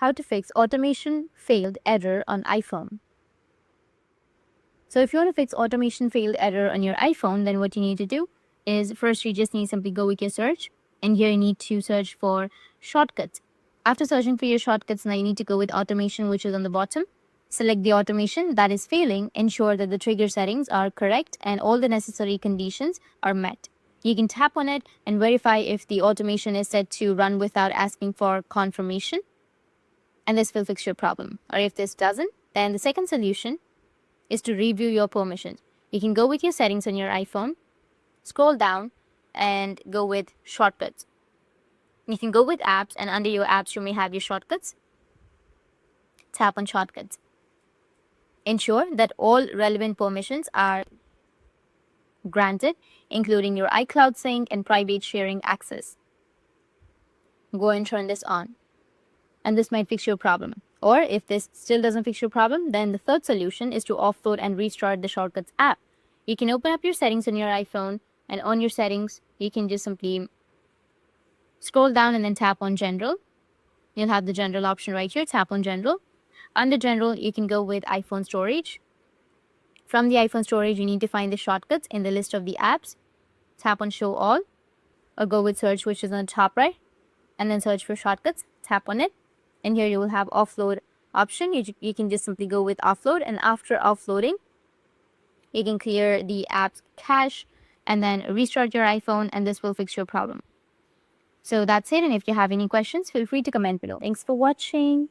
how to fix automation failed error on iPhone. So if you want to fix automation failed error on your iPhone, then what you need to do is first you just need to simply go with your search, and here you need to search for shortcuts. After searching for your shortcuts, now you need to go with automation, which is on the bottom. Select the automation that is failing, ensure that the trigger settings are correct and all the necessary conditions are met. You can tap on it and verify if the automation is set to run without asking for confirmation, and this will fix your problem. Or if this doesn't, then the second solution is to review your permissions. You can go with your settings on your iPhone, scroll down, and go with shortcuts. You can go with apps, and under your apps, you may have your shortcuts. Tap on shortcuts. Ensure that all relevant permissions are granted, including your iCloud sync and private sharing access. Go and turn this on, and this might fix your problem. Or if this still doesn't fix your problem, then the third solution is to offload and restart the Shortcuts app. You can open up your settings on your iPhone, and on your settings, you can just simply scroll down and then tap on General. You'll have the General option right here. Tap on General. Under General, you can go with iPhone storage. From the iPhone storage, you need to find the shortcuts in the list of the apps. Tap on Show All, or go with Search, which is on the top right, and then search for shortcuts. Tap on it, and here you will have offload option. You can just simply go with offload, and after offloading, you can clear the app's cache and then restart your iPhone, and this will fix your problem. So that's it, and if you have any questions, feel free to comment below. Thanks for watching.